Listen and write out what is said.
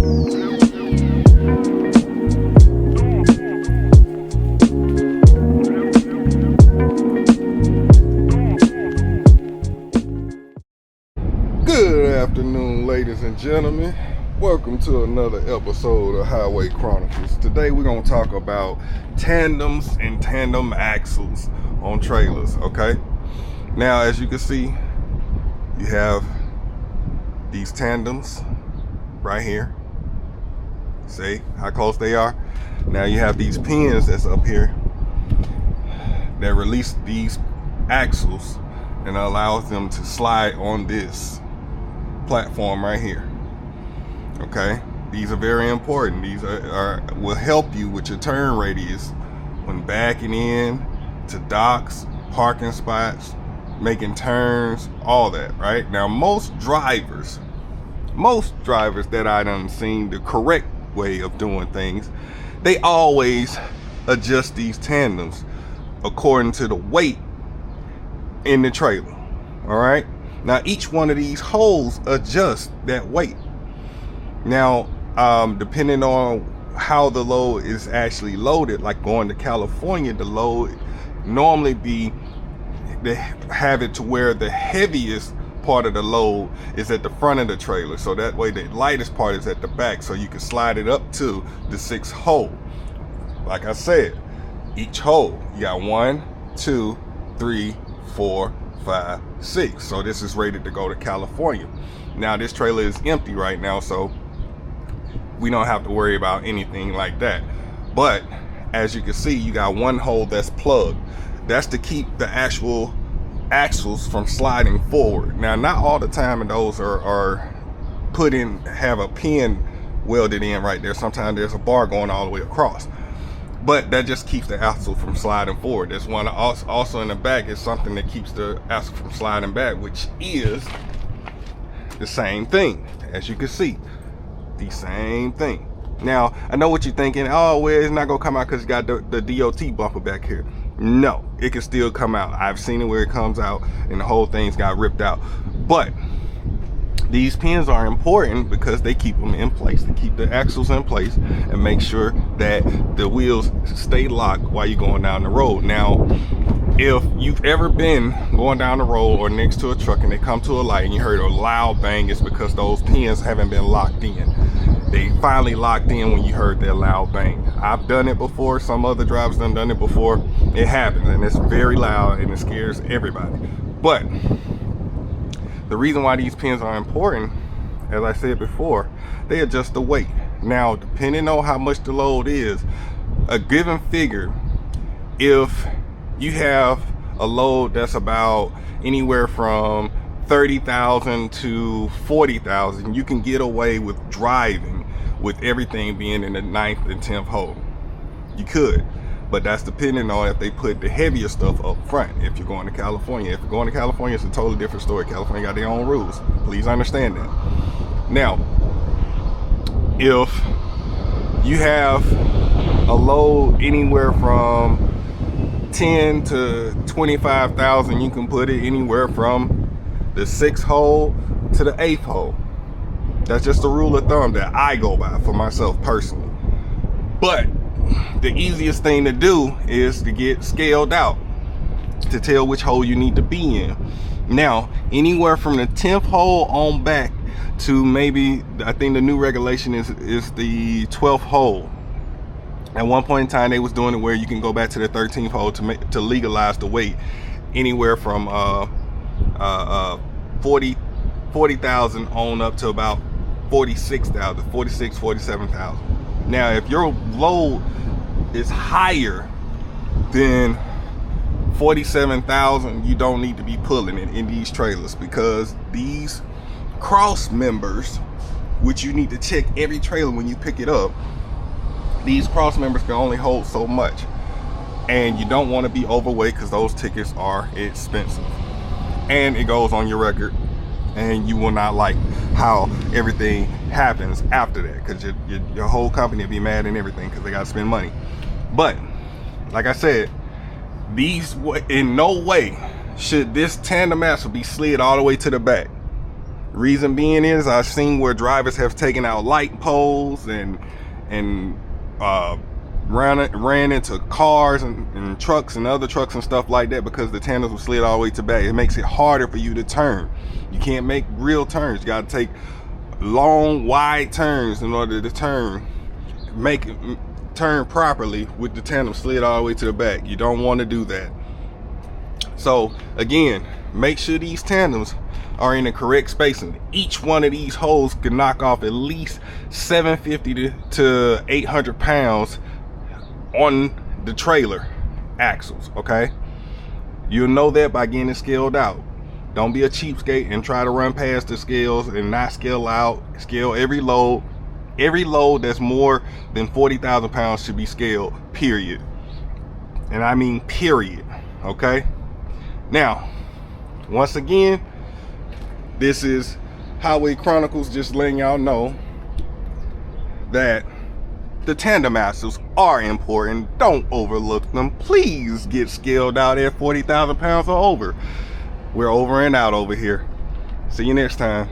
Good afternoon, ladies and gentlemen. Welcome to another episode of Highway Chronicles. Today we're going to talk about tandems and tandem axles on trailers, okay? Now, as you can see, you have these tandems right here. See how close they are? Now you have these pins that's up here that release these axles and allows them to slide on this platform right here. Okay, these are very important. These will help you with your turn radius when backing in to docks, parking spots, making turns, all that. Right now, most drivers that I done seen the correct way of doing things, they always adjust these tandems according to the weight in the trailer. All right, now each one of these holes adjusts that weight. Now, depending on how the load is actually loaded, like going to California, the load normally they have it to where the heaviest part of the load is at the front of the trailer, so that way the lightest part is at the back, so you can slide it up to the 6th hole. Like I said, each hole, you got 1, 2, 3, 4, 5, 6. So this is rated to go to California. Now this trailer is empty right now, so we don't have to worry about anything like that. But as you can see, you got one hole that's plugged. That's to keep the actual axles from sliding forward. Now, not all the time those are put in, have a pin welded in right there. Sometimes there's a bar going all the way across, but that just keeps the axle from sliding forward. There's one also in the back is something that keeps the axle from sliding back, which is the same thing. As you can see, the same thing. Now, I know what you're thinking. Oh, well, it's not gonna come out because you got the DOT bumper back here. No, it can still come out. I've seen it where it comes out and the whole thing's got ripped out. But these pins are important because they keep them in place. They keep the axles in place and make sure that the wheels stay locked while you're going down the road. Now, if you've ever been going down the road or next to a truck and they come to a light and you heard a loud bang, it's because those pins haven't been locked in. They finally locked in when you heard that loud bang. I've done it before. Some other drivers done it before. It happens and it's very loud and it scares everybody. But the reason why these pins are important, as I said before, they adjust the weight. Now, depending on how much the load is, a given figure, if you have a load that's about anywhere from 30,000 to 40,000, you can get away with driving with everything being in the 9th and 10th hole. You could, but that's depending on if they put the heavier stuff up front. If you're going to California, it's a totally different story. California got their own rules. Please understand that. Now, if you have a load anywhere from 10 to 25,000, you can put it anywhere from the 6th hole to the 8th hole. That's just a rule of thumb that I go by for myself personally. But the easiest thing to do is to get scaled out to tell which hole you need to be in. Now, anywhere from the 10th hole on back to maybe, I think the new regulation is the 12th hole. At one point in time, they was doing it where you can go back to the 13th hole to legalize the weight anywhere from 40,000 on up to about 46,000, 47,000. Now, if your load is higher than 47,000, you don't need to be pulling it in these trailers, because these cross members, which you need to check every trailer when you pick it up, these cross members can only hold so much, and you don't want to be overweight because those tickets are expensive and it goes on your record, and you will not like how everything happens after that, because your whole company will be mad and everything because they got to spend money. But like I said, these, in no way should this tandem axle be slid all the way to the back. Reason being is I've seen where drivers have taken out light poles and ran into cars and trucks and other trucks and stuff like that because the tandems were slid all the way to the back. It makes it harder for you to turn. You can't make real turns. You got to take long, wide turns in order to turn properly with the tandem slid all the way to the back. You don't want to do that. So again, make sure these tandems are in the correct spacing. Each one of these holes can knock off at least 750 to 800 pounds on the trailer axles. Okay, you'll know that by getting it scaled out. Don't be a cheapskate and try to run past the scales and not scale out. Scale every load. Every load that's more than 40,000 pounds should be scaled, period. And I mean period. Okay, now once again, this is Highway Chronicles just letting y'all know that the tandem axles are important. Don't overlook them. Please get scaled out at 40,000 pounds or over. We're over and out over here. See you next time.